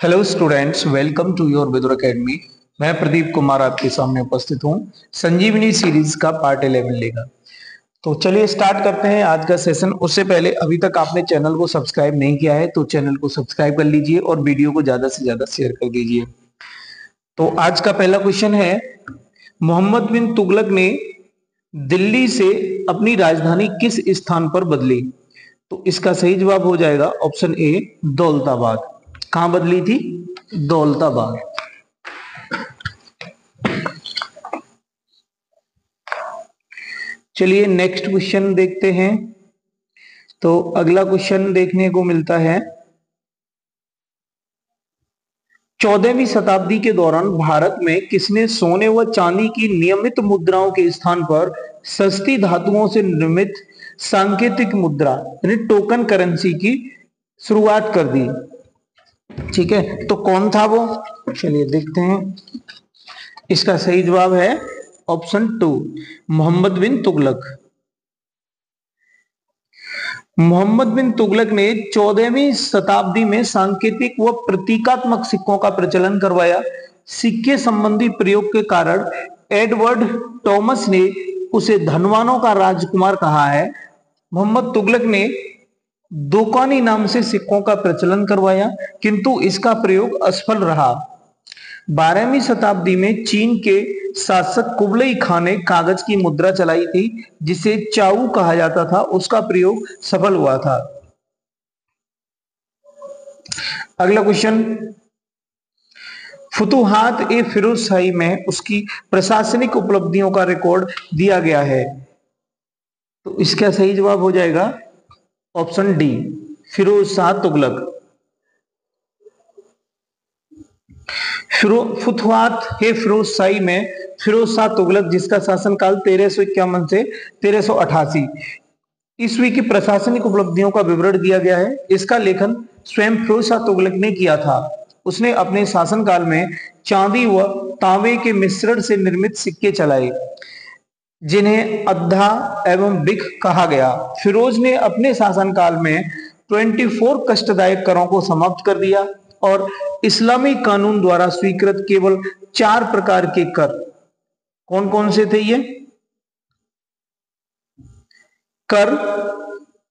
Hello students, welcome to your Vidur academy. मैं प्रदीप कुमार आपके सामने उपस्थित हूँ। संजीवनी सीरीज का पार्ट 11 लेगा। तो चलिए स्टार्ट करते हैं आज का सेशन। उससे पहले अभी तक आपने चैनल को सब्सक्राइब नहीं किया है तो चैनल को सब्सक्राइब कर लीजिए और वीडियो को ज्यादा से ज्यादा शेयर कर दीजिए। तो आज का पहला क्वेश्चन है, मोहम्मद बिन तुगलक ने दिल्ली से अपनी राजधानी किस स्थान पर बदली? तो इसका सही जवाब हो जाएगा ऑप्शन ए, दौलताबाद। कहां बदली थी? दौलताबाद। चलिए नेक्स्ट क्वेश्चन देखते हैं। तो अगला क्वेश्चन देखने को मिलता है, 14वीं शताब्दी के दौरान भारत में किसने सोने व चांदी की नियमित मुद्राओं के स्थान पर सस्ती धातुओं से निर्मित सांकेतिक मुद्रा यानी टोकन करेंसी की शुरुआत कर दी? ठीक है, तो कौन था वो? चलिए देखते हैं। इसका सही जवाब है ऑप्शन 2, मोहम्मद बिन तुगलक। मोहम्मद बिन तुगलक ने 14वीं शताब्दी में सांकेतिक व प्रतीकात्मक सिक्कों का प्रचलन करवाया। सिक्के संबंधी प्रयोग के कारण एडवर्ड टॉमस ने उसे धनवानों का राजकुमार कहा है। मोहम्मद तुगलक ने दोकानी नाम से सिक्कों का प्रचलन करवाया, किंतु इसका प्रयोग असफल रहा। 12वीं शताब्दी में चीन के शासक कुबलई खान ने कागज की मुद्रा चलाई थी जिसे चाऊ कहा जाता था। उसका प्रयोग सफल हुआ था। अगला क्वेश्चन, फुतुहात ए फिरोज शाही में उसकी प्रशासनिक उपलब्धियों का रिकॉर्ड दिया गया है। तो इसका सही जवाब हो जाएगा ऑप्शन डी, फिरोज शाह तुगलक। फुतुहात हे फिरोज शाही में फिरोज शाह तुगलक, जिसका शासनकाल 1351 से 1388 ईस्वी की प्रशासनिक उपलब्धियों का विवरण दिया गया है। इसका लेखन स्वयं फिरोज शाह तुगलक ने किया था। उसने अपने शासनकाल में चांदी व तांबे के मिश्रण से निर्मित सिक्के चलाए जिन्हें अद्धा एवं बिक कहा गया। फिरोज ने अपने शासनकाल में 24 कष्टदायक करों को समाप्त कर दिया और इस्लामी कानून द्वारा स्वीकृत केवल 4 प्रकार के कर, कौन कौन से थे ये? कर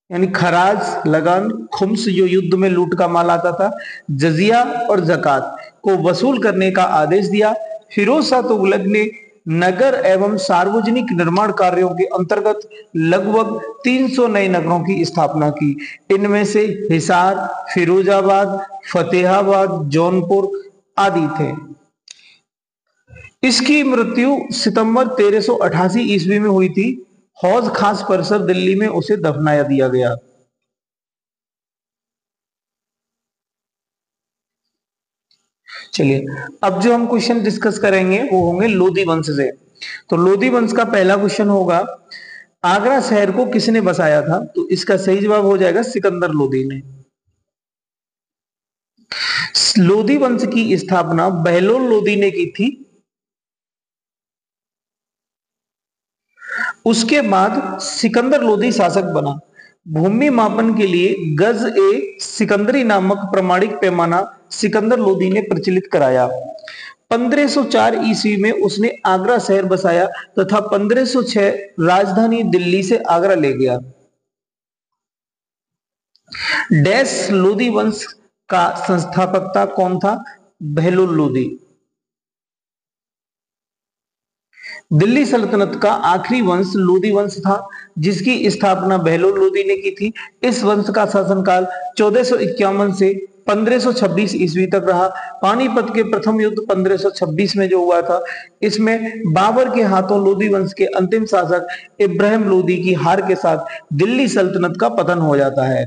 यानी खराज, लगान, खुम्स जो युद्ध में लूट का माल आता था, जजिया और जकात को वसूल करने का आदेश दिया। फिरोज शाह तुगलक ने नगर एवं सार्वजनिक निर्माण कार्यों के अंतर्गत लगभग 300 नए नगरों की स्थापना की। इनमें से हिसार, फिरोजाबाद, फतेहाबाद, जौनपुर आदि थे। इसकी मृत्यु सितंबर 1388 ईस्वी में हुई थी। हौज खास परिसर दिल्ली में उसे दफनाया दिया गया। चलिए अब जो हम क्वेश्चन डिस्कस करेंगे वो होंगे लोधी वंश से। तो लोधी वंश का पहला क्वेश्चन होगा, आगरा शहर को किसने बसाया था? तो इसका सही जवाब हो जाएगा सिकंदर लोधी ने। लोधी वंश की स्थापना बहलोल लोधी ने की थी। उसके बाद सिकंदर लोधी शासक बना। भूमि मापन के लिए गज ए सिकंदरी नामक प्रमाणिक पैमाना सिकंदर लोधी ने प्रचलित कराया। 1504 ईस्वी में उसने आगरा शहर बसाया तथा 1506 राजधानी दिल्ली से आगरा ले गया। डैश लोधी वंश का संस्थापकता कौन था? बहलोल लोधी। दिल्ली सल्तनत का आखिरी वंश लोधी वंश था जिसकी स्थापना बहलोल लोधी ने की थी। इस वंश का शासनकाल 1451 से 1526 ईस्वी तक रहा। पानीपत के प्रथम युद्ध 1526 में जो हुआ था, इसमें बाबर के हाथों लोधी वंश के अंतिम शासक इब्राहिम लोधी की हार के साथ दिल्ली सल्तनत का पतन हो जाता है।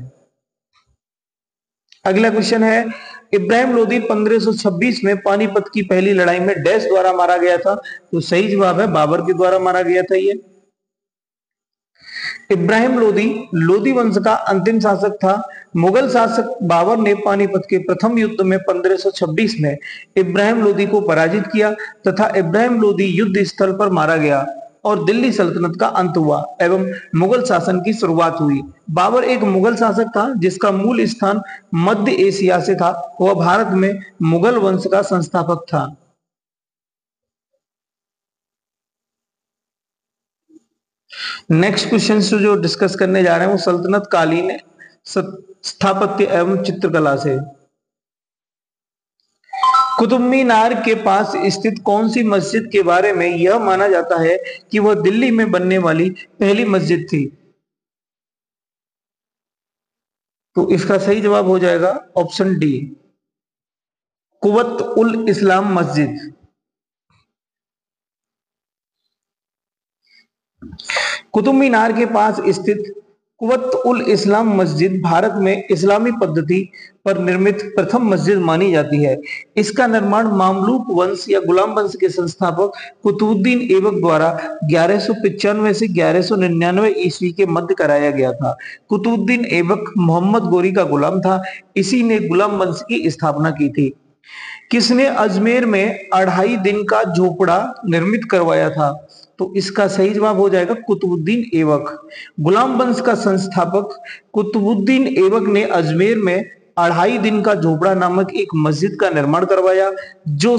अगला क्वेश्चन है, इब्राहिम लोधी 1526 में पानीपत की पहली लड़ाई में डैश द्वारा मारा गया था? तो सही जवाब है बाबर के द्वारा मारा गया था ये। इब्राहिम लोधी लोधी वंश का अंतिम शासक था। मुगल शासक बाबर ने पानीपत के प्रथम युद्ध में 1526 में इब्राहिम लोधी को पराजित किया तथा इब्राहिम लोधी युद्ध स्थल पर मारा गया और दिल्ली सल्तनत का अंत हुआ एवं मुगल शासन की शुरुआत हुई। बाबर एक मुगल शासक था जिसका मूल स्थान मध्य एशिया से था। वह भारत में मुगल वंश का संस्थापक था। नेक्स्ट क्वेश्चन जो डिस्कस करने जा रहे हैं वो सल्तनत कालीन स्थापत्य एवं चित्रकला से। कुतुब मीनार के पास स्थित कौन सी मस्जिद के बारे में यह माना जाता है कि वह दिल्ली में बनने वाली पहली मस्जिद थी? तो इसका सही जवाब हो जाएगा ऑप्शन डी, कुवत उल इस्लाम मस्जिद। कुतुब मीनार के पास स्थित कुवत उल इस्लाम मस्जिद भारत में इस्लामी पद्धति पर निर्मित प्रथम मस्जिद मानी जाती है। इसका निर्माण मामलूक वंश या गुलाम वंश के संस्थापक कुतुबुद्दीन ऐबक द्वारा 1195 से 1199 ईस्वी के मध्य कराया गया था। कुतुबुद्दीन ऐबक मोहम्मद गोरी का गुलाम था। इसी ने गुलाम वंश की स्थापना की थी। किसने अजमेर में 2.5 दिन का झोपड़ा निर्मित करवाया था? तो इसका सही जवाब हो जाएगा कुतुबुद्दीन ऐबक। गुलाम वंश का संस्थापक कुतुबुद्दीन ऐबक ने अजमेर में 2.5 दिन का झोपड़ा नामक एक मस्जिद का निर्माण करवाया, जो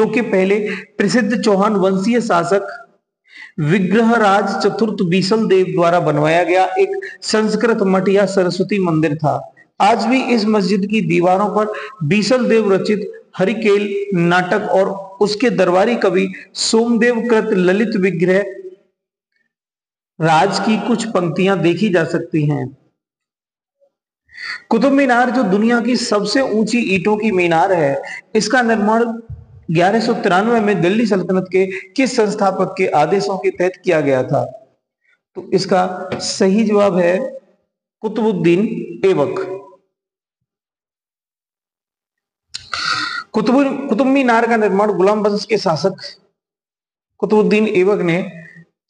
कि पहले प्रसिद्ध चौहान वंशीय शासक विग्रहराज चतुर्थ बीसल देव द्वारा बनवाया गया एक संस्कृत मठ या सरस्वती मंदिर था। आज भी इस मस्जिद की दीवारों पर बीसल देव रचित हरिकेल नाटक और उसके दरबारी कवि सोमदेव कृत ललित विग्रह राज की कुछ पंक्तियां देखी जा सकती हैं। कुतुब मीनार जो दुनिया की सबसे ऊंची ईंटों की मीनार है, इसका निर्माण 1193 में दिल्ली सल्तनत के किस संस्थापक के आदेशों के तहत किया गया था? तो इसका सही जवाब है कुतुबुद्दीन ऐबक। कुतुब मीनार का निर्माण गुलाम वंश के शासक कुतुबुद्दीन ऐबक ने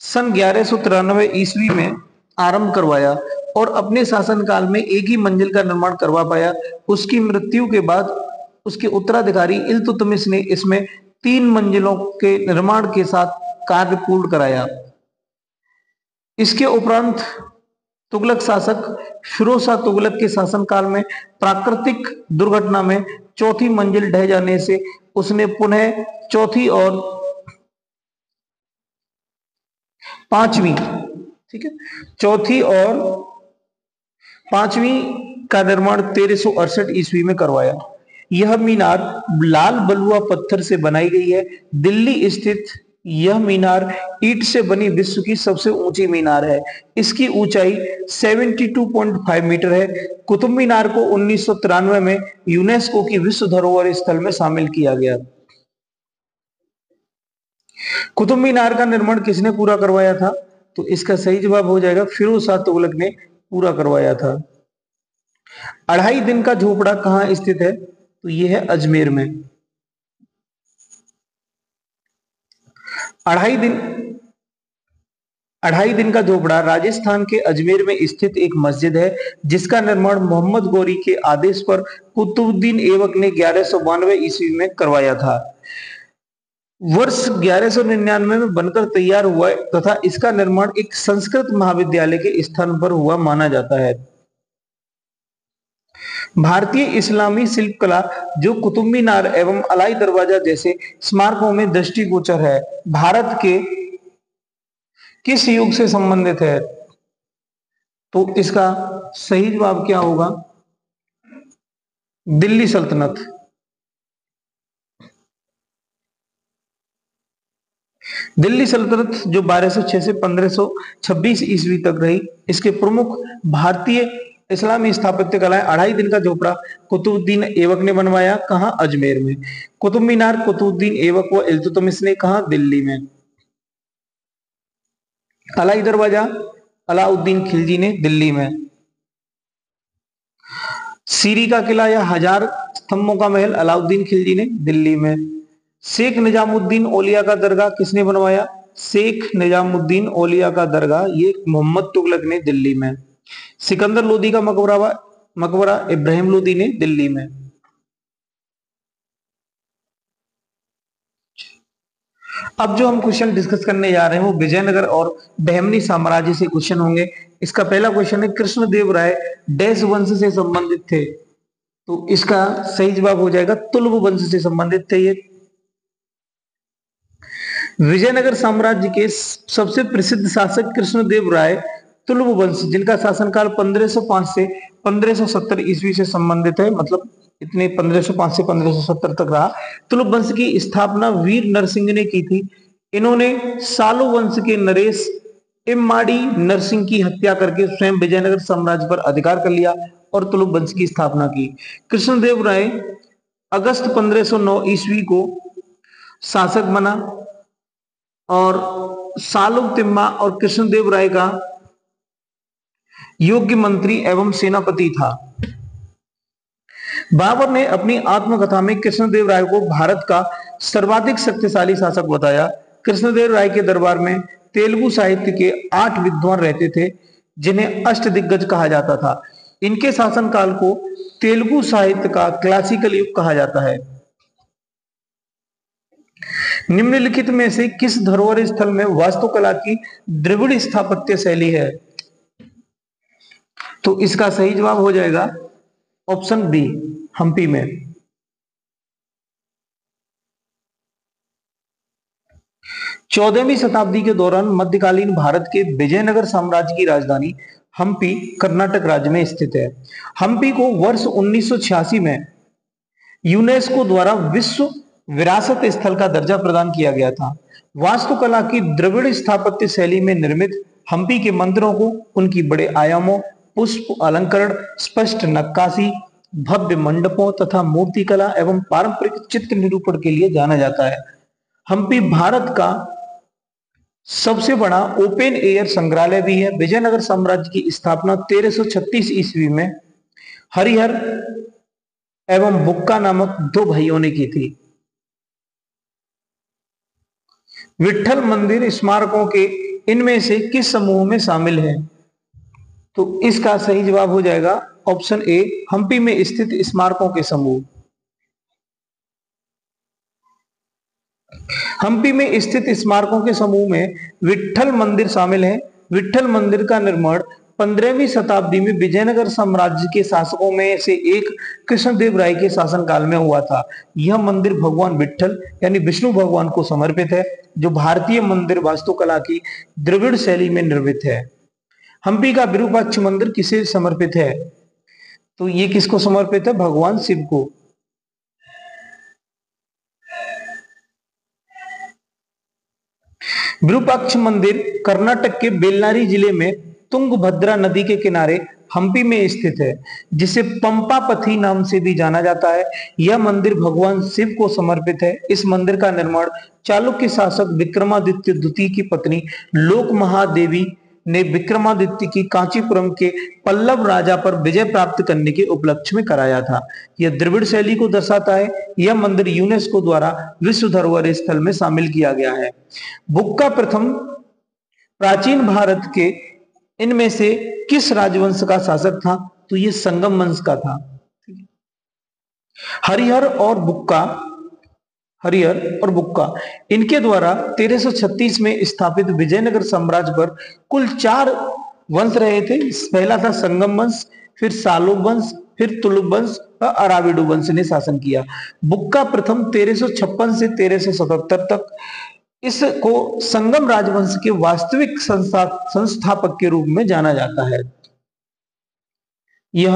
सन 1193 ईस्वी में आरंभ करवाया और अपने शासनकाल में एक ही मंजिल का निर्माण करवा पाया। उसकी मृत्यु के बाद उसके उत्तराधिकारी इल्तुतमिश ने इसमें 3 मंजिलों के निर्माण के साथ कार्य पूर्ण कराया। इसके उपरांत तुगलक शासक फिरोज शाह तुगलक के शासनकाल में प्राकृतिक दुर्घटना में चौथी मंजिल ढह जाने से उसने पुनः चौथी और पांचवी, ठीक है, चौथी और पांचवी का निर्माण 1368 ईस्वी में करवाया। यह मीनार लाल बलुआ पत्थर से बनाई गई है। दिल्ली स्थित यह मीनार ईंट से बनी विश्व की सबसे ऊंची मीनार है। इसकी ऊंचाई 72.5 मीटर है। कुतुब मीनार को 1993 में यूनेस्को की विश्व धरोहर स्थल में शामिल किया गया। कुतुब मीनार का निर्माण किसने पूरा करवाया था? तो इसका सही जवाब हो जाएगा फिरोज शाह तुगलक ने पूरा करवाया था। 2.5 दिन का झोपड़ा कहां स्थित है? तो यह है अजमेर में। 2.5 दिन का झोपड़ा राजस्थान के अजमेर में स्थित एक मस्जिद है जिसका निर्माण मोहम्मद गोरी के आदेश पर कुतुबुद्दीन ऐबक ने 1192 ईस्वी में करवाया था। वर्ष 1199 में बनकर तैयार हुआ तथा इसका निर्माण एक संस्कृत महाविद्यालय के स्थान पर हुआ माना जाता है। भारतीय इस्लामी शिल्पकला जो कुतुब मीनार एवं अलाई दरवाजा जैसे स्मारकों में दृष्टिगोचर है, भारत के किस युग से संबंधित है? तो इसका सही जवाब क्या होगा? दिल्ली सल्तनत। दिल्ली सल्तनत जो 1206 से 1526 ईस्वी तक रही, इसके प्रमुख भारतीय इस्लामी स्थापत्य कलाएं 2.5 दिन का झोपड़ा कुतुबुद्दीन ऐबक ने बनवाया। कहां? अजमेर में। कुतुब मीनार कुतुबुद्दीन ऐबक व इल्तुतमिश ने कहा? दिल्ली में। अलाई दरवाजा अलाउद्दीन खिलजी ने दिल्ली में। सीरी का किला या 1000 स्तंभों का महल अलाउद्दीन खिलजी ने दिल्ली में। शेख निजामुद्दीन औलिया का दरगाह किसने बनवाया? शेख निजामुद्दीन औलिया का दरगाह ये मोहम्मद तुगलक ने दिल्ली में। सिकंदर लोदी का मकबरा इब्राहिम लोदी ने दिल्ली में। अब जो हम क्वेश्चन डिस्कस करने जा रहे हैं वो विजयनगर और बहमनी साम्राज्य से क्वेश्चन होंगे। इसका पहला क्वेश्चन है, कृष्णदेव राय डैश वंश से संबंधित थे? तो इसका सही जवाब हो जाएगा तुलुव वंश से संबंधित थे ये। विजयनगर साम्राज्य के सबसे प्रसिद्ध शासक कृष्णदेव राय तुलुव वंश, जिनका शासनकाल 1505 से 1570 ईस्वी से संबंधित है, मतलब इतने 1505 से 1570 तक रहा। तुलुव वंश की स्थापना वीर नरसिंह ने की थी। इन्होंने सालू वंश के नरेश इम्माड़ी नरसिंह की हत्या करके स्वयं विजयनगर साम्राज्य पर अधिकार कर लिया और तुलुव वंश की स्थापना की। कृष्णदेव राय अगस्त 1509 ईस्वी को शासक बना और सालुग तिम्मा और कृष्णदेव राय का योग्य मंत्री एवं सेनापति था। बाबर ने अपनी आत्मकथा में कृष्णदेव राय को भारत का सर्वाधिक शक्तिशाली शासक बताया। कृष्णदेव राय के दरबार में तेलुगु साहित्य के 8 विद्वान रहते थे, जिन्हें अष्टदिग्गज कहा जाता था। इनके शासनकाल को तेलुगु साहित्य का क्लासिकल युग कहा जाता है। निम्नलिखित में से किस धरोहर स्थल में वास्तुकला की द्रविड़ स्थापत्य शैली है? तो इसका सही जवाब हो जाएगा ऑप्शन बी, हम्पी में। 14वीं शताब्दी के दौरान मध्यकालीन भारत के विजयनगर साम्राज्य की राजधानी हम्पी कर्नाटक राज्य में स्थित है। हम्पी को वर्ष 1986 में यूनेस्को द्वारा विश्व विरासत स्थल का दर्जा प्रदान किया गया था। वास्तुकला की द्रविड़ स्थापत्य शैली में निर्मित हम्पी के मंदिरों को उनकी बड़े आयामों, पुष्प अलंकरण, स्पष्ट नक्काशी, भव्य मंडपों तथा मूर्तिकला एवं पारंपरिक चित्र निरूपण के लिए जाना जाता है। हम्पी भारत का सबसे बड़ा ओपन एयर संग्रहालय भी है। विजयनगर साम्राज्य की स्थापना 1336 ईस्वी में हरिहर एवं बुक्का नामक 2 भाइयों ने की थी। विट्ठल मंदिर स्मारकों के इनमें से किस समूह में शामिल है? तो इसका सही जवाब हो जाएगा ऑप्शन ए, हम्पी में स्थित स्मारकों के समूह। हम्पी में स्थित स्मारकों के समूह में विट्ठल मंदिर शामिल है। विट्ठल मंदिर का निर्माण 15वीं शताब्दी में विजयनगर साम्राज्य के शासकों में से एक कृष्णदेव राय के शासनकाल में हुआ था। यह मंदिर भगवान विट्ठल यानी विष्णु भगवान को समर्पित है, जो भारतीय मंदिर वास्तुकला की द्रविड़ शैली में निर्मित है। हम्पी का विरूपाक्ष मंदिर किसे समर्पित है? तो ये किसको समर्पित है? भगवान शिव को। विरूपाक्ष मंदिर कर्नाटक के बेल्लारी जिले में तुंगभद्रा नदी के किनारे हम्पी में स्थित है, जिसे पंपापथी नाम से भी जाना जाता है। यह मंदिर भगवान शिव को समर्पित है। इस मंदिर का निर्माण चालुक्य शासक विक्रमादित्य द्वितीय की पत्नी लोक महादेवी ने विक्रमादित्य की कांचीपुरम के पल्लव राजा पर विजय प्राप्त करने के उपलक्ष्य में कराया था। यह द्रविड़ शैली को दर्शाता है। यह मंदिर यूनेस्को द्वारा विश्व धरोहर स्थल में शामिल किया गया है। बुक्का प्रथम प्राचीन भारत के इनमें से किस राजवंश का शासक था? तो यह संगम वंश का था। हरिहर और बुक्का इनके द्वारा 1336 में स्थापित विजयनगर साम्राज्य पर कुल 4 वंश रहे थे। पहला था संगम वंश, फिर सालुब वंश, फिर तुलुब वंश और अराविडु वंश ने शासन किया। बुक्का प्रथम 1356 से 1377 तक इसको संगम राजवंश के वास्तविक संस्थापक के रूप में जाना जाता है। यह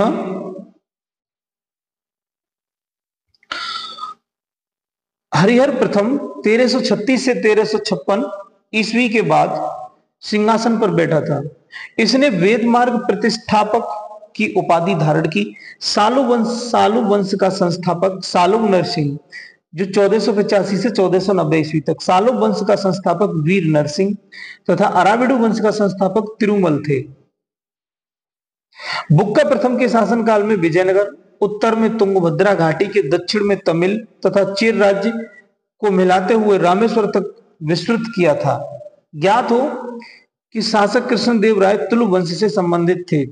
हरिहर प्रथम 1336 से 1356 ईस्वी के बाद सिंहासन पर बैठा था। इसने वेद मार्ग प्रतिष्ठापक की उपाधि धारण की। सालू वंश का संस्थापक सालुग नरसिंह, जो 1485 से 1490 ईस्वी तक, सालुग वंश का संस्थापक वीर नरसिंह तथा अराविडु वंश का संस्थापक तिरुमल थे। बुक्का प्रथम के शासनकाल में विजयनगर, उत्तर में तुंगभद्रा घाटी के दक्षिण में तमिल तथा चेर राज्य को मिलाते हुए रामेश्वर तक विस्तृत किया था। ज्ञात हो कि शासक कृष्णदेव राय तुलु वंश से संबंधित थे।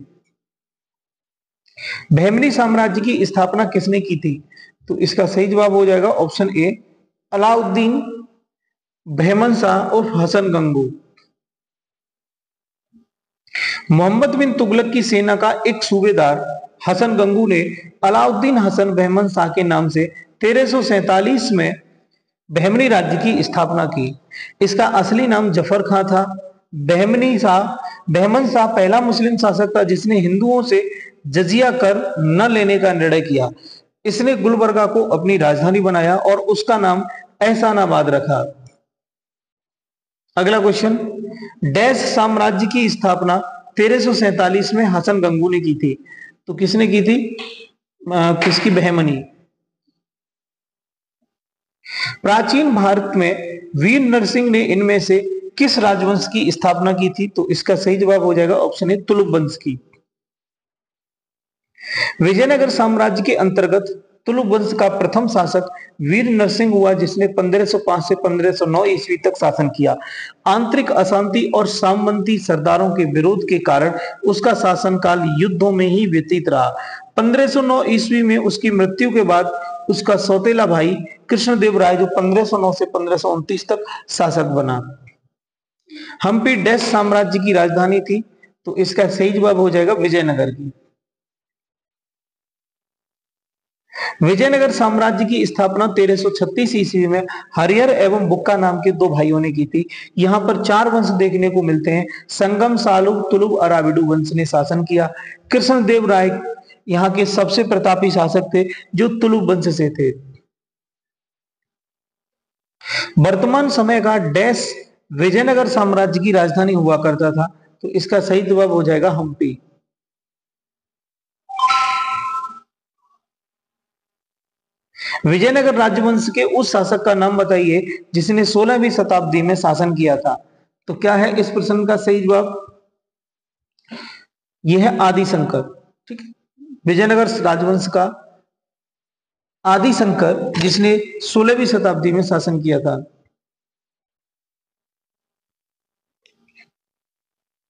बहमनी साम्राज्य की स्थापना किसने की थी? तो इसका सही जवाब हो जाएगा ऑप्शन ए, अलाउद्दीन बहमन शाह उर्फ हसन गंगू। मोहम्मद बिन तुगलक की सेना का एक सूबेदार हसन गंगू ने अलाउद्दीन हसन बहमन शाह के नाम से 1347 में बहमनी राज्य की स्थापना की। इसका असली नाम जफर खां था। बहमन शाह पहला मुस्लिम शासक था जिसने हिंदुओं से जजिया कर न लेने का निर्णय किया। इसने गुलबर्गा को अपनी राजधानी बनाया और उसका नाम एहसानाबाद रखा। अगला क्वेश्चन, डैश साम्राज्य की स्थापना 1347 में हसन गंगू ने की थी। तो किसने की थी? किसकी? बहमनी। प्राचीन भारत में वीर नरसिंह ने इनमें से किस राजवंश की स्थापना की थी? तो इसका सही जवाब हो जाएगा ऑप्शन ए, तुलुप वंश की। विजयनगर साम्राज्य के अंतर्गत तुलुप वंश का प्रथम शासक वीर नरसिंह हुआ जिसने 1505 से 1509 ईस्वी तक शासन किया। आंतरिक अशांति और सामंती सरदारों के विरोध के कारण उसका शासनकाल युद्धों में ही व्यतीत रहा। 1509 ईस्वी में उसकी मृत्यु के बाद उसका सौतेला भाई कृष्णदेव राय जो 1509 से 1529 तक शासक बना। हम्पी डैश साम्राज्य की राजधानी थी। तो इसका सही जवाब हो जाएगा विजयनगर की। विजयनगर साम्राज्य की स्थापना 1336 ईस्वी में हरिहर एवं बुक्का नाम के दो भाइयों ने की थी। यहाँ पर चार वंश देखने को मिलते हैं। संगम, सालुब, तुलुब, अराविडु वंश ने शासन किया। कृष्णदेव राय यहाँ के सबसे प्रतापी शासक थे जो तुलुब वंश से थे। वर्तमान समय का डैश विजयनगर साम्राज्य की राजधानी हुआ करता था। तो इसका सही जवाब हो जाएगा हम्पी। विजयनगर राजवंश के उस शासक का नाम बताइए जिसने 16वीं शताब्दी में शासन किया था। तो क्या है इस प्रश्न का सही जवाब? यह है आदिशंकर। ठीक है, विजयनगर राजवंश का आदिशंकर जिसने 16वीं शताब्दी में शासन किया था।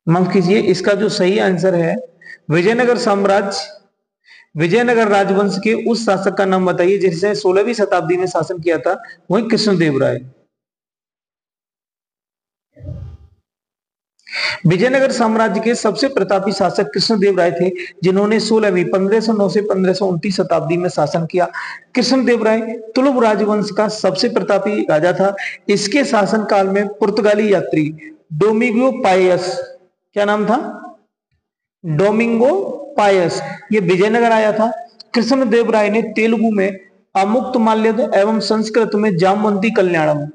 माफ कीजिए, इसका जो सही आंसर है विजयनगर राजवंश के उस शासक का नाम बताइए जिसने 16वीं शताब्दी में शासन किया था। वही कृष्णदेव राय। विजयनगर साम्राज्य के सबसे प्रतापी शासक कृष्णदेव राय थे जिन्होंने 16वीं 1509 से 1529 शताब्दी में शासन किया। कृष्णदेव राय तुलुब राजवंश का सबसे प्रतापी राजा था। इसके शासन काल में पुर्तगाली यात्री डोमिंगो पायस, क्या नाम था? डोमिंगो पायस, ये विजयनगर आया था। कृष्णदेव राय ने तेलुगु में अमुक्तमाल्यद एवं संस्कृत में जामवंती कल्याणम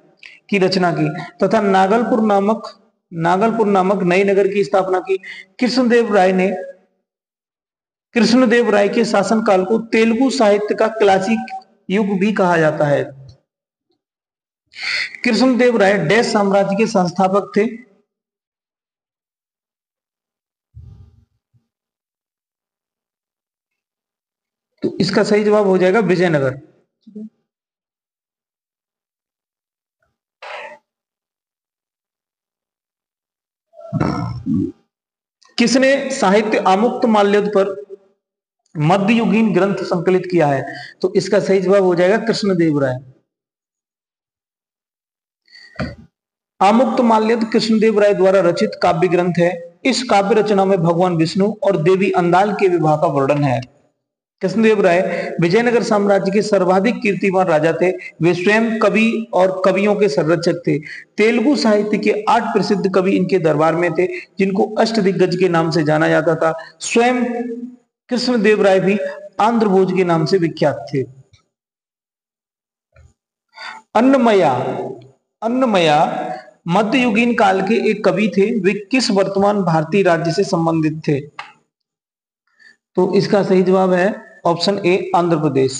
की रचना की तथा नागलपुर नामक नए नगर की स्थापना की। कृष्णदेव राय के शासनकाल को तेलुगु साहित्य का क्लासिक युग भी कहा जाता है। कृष्णदेव राय डैश साम्राज्य के संस्थापक थे। तो इसका सही जवाब हो जाएगा विजयनगर। किसने साहित्य आमुक्तमाल्यद पर मध्ययुगीन ग्रंथ संकलित किया है? तो इसका सही जवाब हो जाएगा कृष्णदेव राय। आमुक्तमाल्यद कृष्णदेव राय द्वारा रचित काव्य ग्रंथ है। इस काव्य रचना में भगवान विष्णु और देवी अंदाल के विवाह का वर्णन है। कृष्णदेव राय विजयनगर साम्राज्य के सर्वाधिक कीर्तिमान राजा थे। वे स्वयं कवि और कवियों के संरक्षक थे। तेलुगु साहित्य के 8 प्रसिद्ध कवि इनके दरबार में थे जिनको अष्टदिग्गज के नाम से जाना जाता था। स्वयं कृष्णदेव राय भी आंध्र भोज के नाम से विख्यात थे। अन्नमया मध्ययुगीन काल के एक कवि थे। वे किस वर्तमान भारतीय राज्य से संबंधित थे? तो इसका सही जवाब है ऑप्शन ए, आंध्र प्रदेश।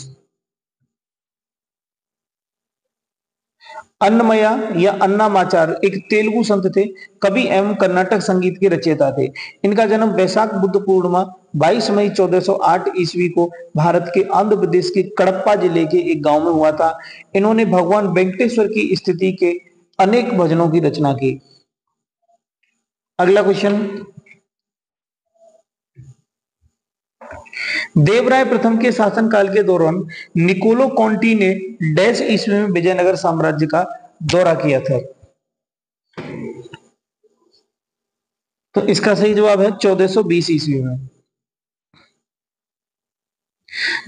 अन्नमया या अन्नामाचार एक तेलुगु संत थे, कवि एवं कर्नाटक संगीत के रचयिता थे। इनका जन्म वैशाख बुद्ध पूर्णिमा 22 मई 1408 ईस्वी को भारत के आंध्र प्रदेश के कडप्पा जिले के एक गांव में हुआ था। इन्होंने भगवान वेंकटेश्वर की स्तुति के अनेक भजनों की रचना की। अगला क्वेश्चन, देवराय प्रथम के शासनकाल के दौरान निकोलो कॉन्टी ने डैश ईस्वी में विजयनगर साम्राज्य का दौरा किया था? तो इसका सही जवाब है 1420 ईस्वी में।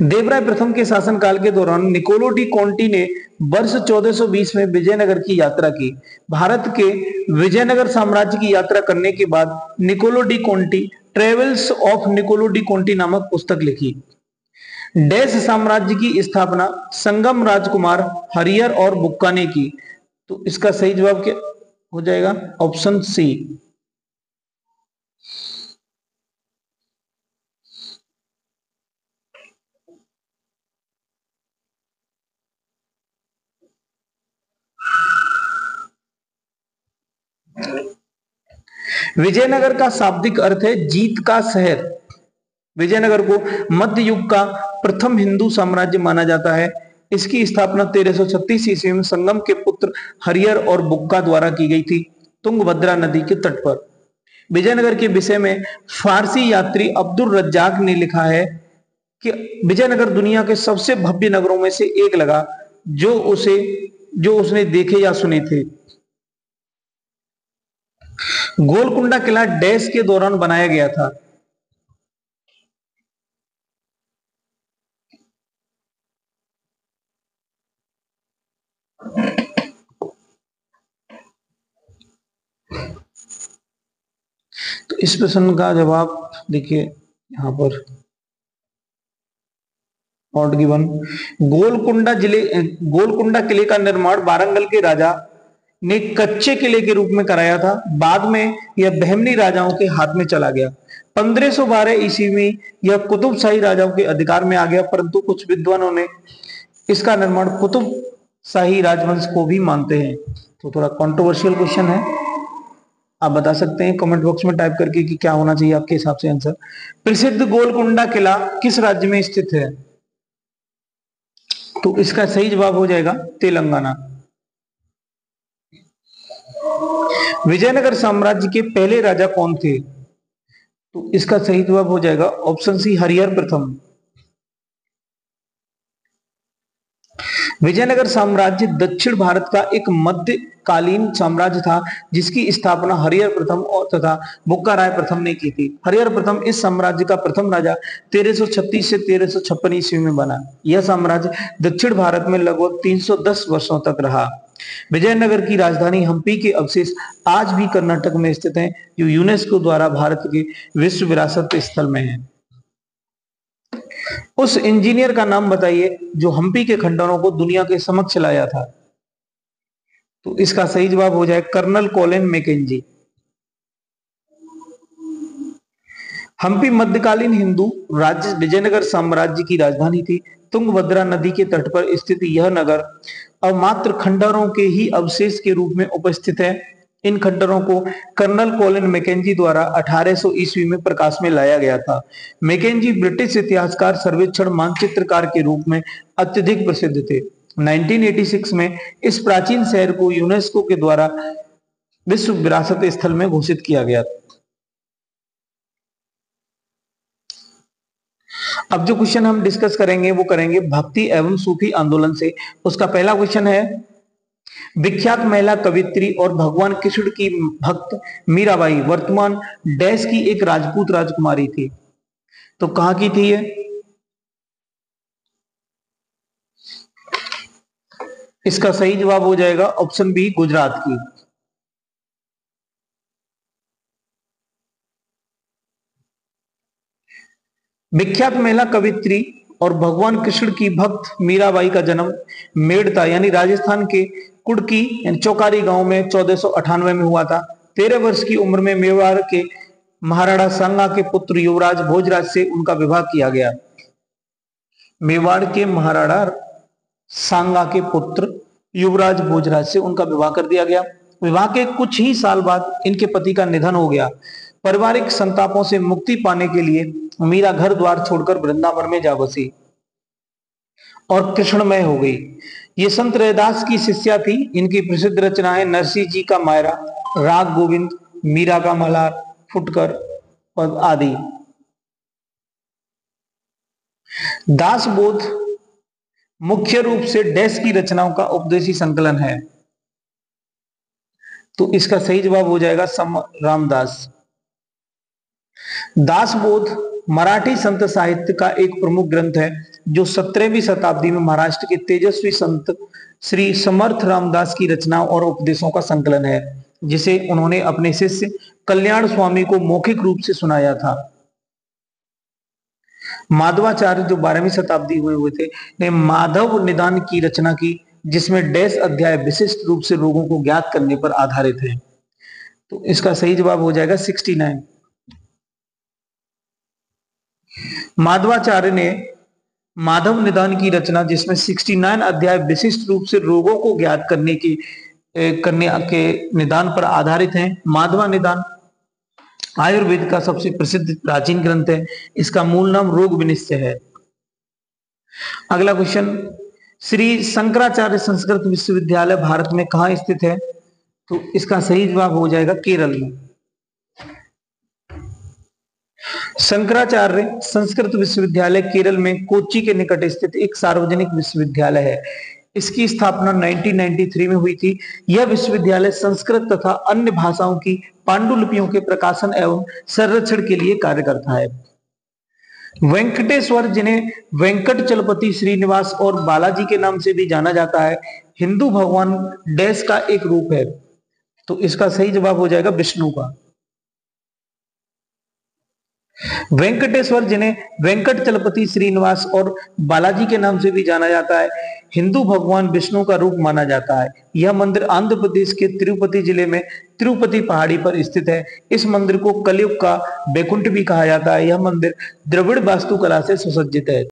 देवराय प्रथम के शासनकाल के दौरान निकोलो डी कॉन्टी ने वर्ष 1420 में विजयनगर की यात्रा की। भारत के विजयनगर साम्राज्य की यात्रा करने के बाद Niccolo de Conti travels of Niccolo de Conti नामक पुस्तक लिखी। डैश साम्राज्य की स्थापना संगम राजकुमार हरियर और बुक्का ने की। तो इसका सही जवाब क्या हो जाएगा? Option C. विजयनगर का शाब्दिक अर्थ है जीत का शहर। विजयनगर को मध्य युग का प्रथम हिंदू साम्राज्य माना जाता है। इसकी स्थापना 1336 ईस्वी में संगम के पुत्र हरियर और बुक्का द्वारा की गई थी, तुंगभद्रा नदी के तट पर। विजयनगर के विषय में फारसी यात्री अब्दुल रज्जाक ने लिखा है कि विजयनगर दुनिया के सबसे भव्य नगरों में से एक लगा जो उसने देखे या सुने थे। गोलकुंडा किला डैश के दौरान बनाया गया था? तो इस प्रश्न का जवाब देखिए यहां पर नॉट गिवन। गोलकुंडा किले का निर्माण वारंगल के राजा ने कच्चे किले के रूप में कराया था। बाद में यह बहमनी राजाओं के हाथ में चला गया। 1512 ईस्वी में यह कुतुब शाही राजाओं के अधिकार में आ गया, परंतु कुछ विद्वानों ने इसका निर्माण कुतुब शाही राजवंश को भी मानते हैं। तो थोड़ा कंट्रोवर्शियल क्वेश्चन है, आप बता सकते हैं कमेंट बॉक्स में टाइप करके कि क्या होना चाहिए आपके हिसाब से आंसर। प्रसिद्ध गोलकुंडा किला किस राज्य में स्थित है? तो इसका सही जवाब हो जाएगा तेलंगाना। विजयनगर साम्राज्य के पहले राजा कौन थे? तो इसका सही जवाब हो जाएगा ऑप्शन सी हरिहर प्रथम। विजयनगर साम्राज्य दक्षिण भारत का एक मध्यकालीन साम्राज्य था, जिसकी स्थापना हरिहर प्रथम और तथा बुक्का राय प्रथम ने की थी। हरिहर प्रथम इस साम्राज्य का प्रथम राजा 1336 से 1356 ईस्वी में बना। यह साम्राज्य दक्षिण भारत में लगभग 310 वर्षों तक रहा। विजयनगर की राजधानी हम्पी के अवशेष आज भी कर्नाटक में स्थित हैं, जो यूनेस्को द्वारा भारत के विश्व विरासत स्थल में है। उस इंजीनियर का नाम बताइए जो हम्पी के खंडरों को दुनिया के समक्ष लाया था। तो इसका सही जवाब हो जाए कर्नल कोलिन मैकेंजी। हम्पी मध्यकालीन हिंदू राज्य विजयनगर साम्राज्य की राजधानी थी। तुंगभद्रा नदी के तट पर स्थित यह नगर अब मात्र खंडरों के ही अवशेष के रूप में उपस्थित है। इन खंडरों को कर्नल कोलिन मैकेंजी द्वारा 1800 ईस्वी में प्रकाश में लाया गया था। मैकेंजी ब्रिटिश इतिहासकार, सर्वेक्षण, मानचित्रकार के रूप में अत्यधिक प्रसिद्ध थे। 1986 में इस प्राचीन शहर को यूनेस्को के द्वारा विश्व विरासत स्थल में घोषित किया गया। अब जो क्वेश्चन हम डिस्कस करेंगे वो करेंगे भक्ति एवं सूफी आंदोलन से। उसका पहला क्वेश्चन है, विख्यात महिला कवित्री और भगवान कृष्ण की भक्त मीराबाई वर्तमान डैश की एक राजपूत राजकुमारी थी। तो कहां की थी ये? इसका सही जवाब हो जाएगा ऑप्शन बी गुजरात की। विख्यात महिला कवित्री और भगवान कृष्ण की भक्त मीराबाई का जन्म मेड़ता यानी राजस्थान के कुड़की यानी चौकारी गांव में 1498 में हुआ था। 13 वर्ष की उम्र में मेवाड़ के महाराणा सांगा के पुत्र युवराज भोजराज से उनका विवाह किया गया। मेवाड़ के महाराणा सांगा के पुत्र युवराज भोजराज से उनका विवाह कर दिया गया। विवाह के कुछ ही साल बाद इनके पति का निधन हो गया। पारिवारिक संतापों से मुक्ति पाने के लिए मीरा घर द्वार छोड़कर वृंदावन में जा बसी और कृष्णमय हो गई। ये संत रैदास की शिष्या थी। इनकी प्रसिद्ध रचनाएं नरसिंह जी का मायरा, राग गोविंद, मीरा का मल्हार, फुटकर पद आदि। दासबोध मुख्य रूप से डैश की रचनाओं का उपदेशी संकलन है। तो इसका सही जवाब हो जाएगा रामदास। दासबोध मराठी संत साहित्य का एक प्रमुख ग्रंथ है जो 17वीं शताब्दी में महाराष्ट्र के तेजस्वी संत श्री समर्थ रामदास की रचनाओं और उपदेशों का संकलन है, जिसे उन्होंने अपने शिष्य कल्याण स्वामी को मौखिक रूप से सुनाया था। माधवाचार्य जो 12वीं शताब्दी हुए थे, ने माधव निदान की रचना की, जिसमें डैश अध्याय विशिष्ट रूप से रोगों को ज्ञात करने पर आधारित है। तो इसका सही जवाब हो जाएगा 69। माधवाचार्य ने माधव निदान की रचना, जिसमें 69 अध्याय विशिष्ट रूप से रोगों को ज्ञात करने के निदान पर आधारित हैं। माधवा निदान आयुर्वेद का सबसे प्रसिद्ध प्राचीन ग्रंथ है। इसका मूल नाम रोग विनिश्चय है। अगला क्वेश्चन, श्री शंकराचार्य संस्कृत विश्वविद्यालय भारत में कहां स्थित है? तो इसका सही जवाब हो जाएगा केरल में। शंकराचार्य संस्कृत विश्वविद्यालय केरल में कोच्चि के निकट स्थित एक सार्वजनिक विश्वविद्यालय है। इसकी स्थापना 1993 में हुई थी। यह विश्वविद्यालय संस्कृत तथा अन्य भाषाओं की पांडुलिपियों के प्रकाशन एवं संरक्षण के लिए कार्य करता है। वेंकटेश्वर, जिन्हें वेंकटचलपति श्रीनिवास और बालाजी के नाम से भी जाना जाता है, हिंदू भगवान डैश का एक रूप है। तो इसका सही जवाब हो जाएगा विष्णु का। वेंकटेश्वर, जिन्हें वेंकटचलपति श्रीनिवास और बालाजी के नाम से भी जाना जाता है, हिंदू भगवान विष्णु का रूप माना जाता है। यह मंदिर आंध्र प्रदेश के तिरुपति जिले में तिरुपति पहाड़ी पर स्थित है। इस मंदिर को कलयुग का बैकुंठ भी कहा जाता है। यह मंदिर द्रविड़ वास्तुकला से सुसज्जित है।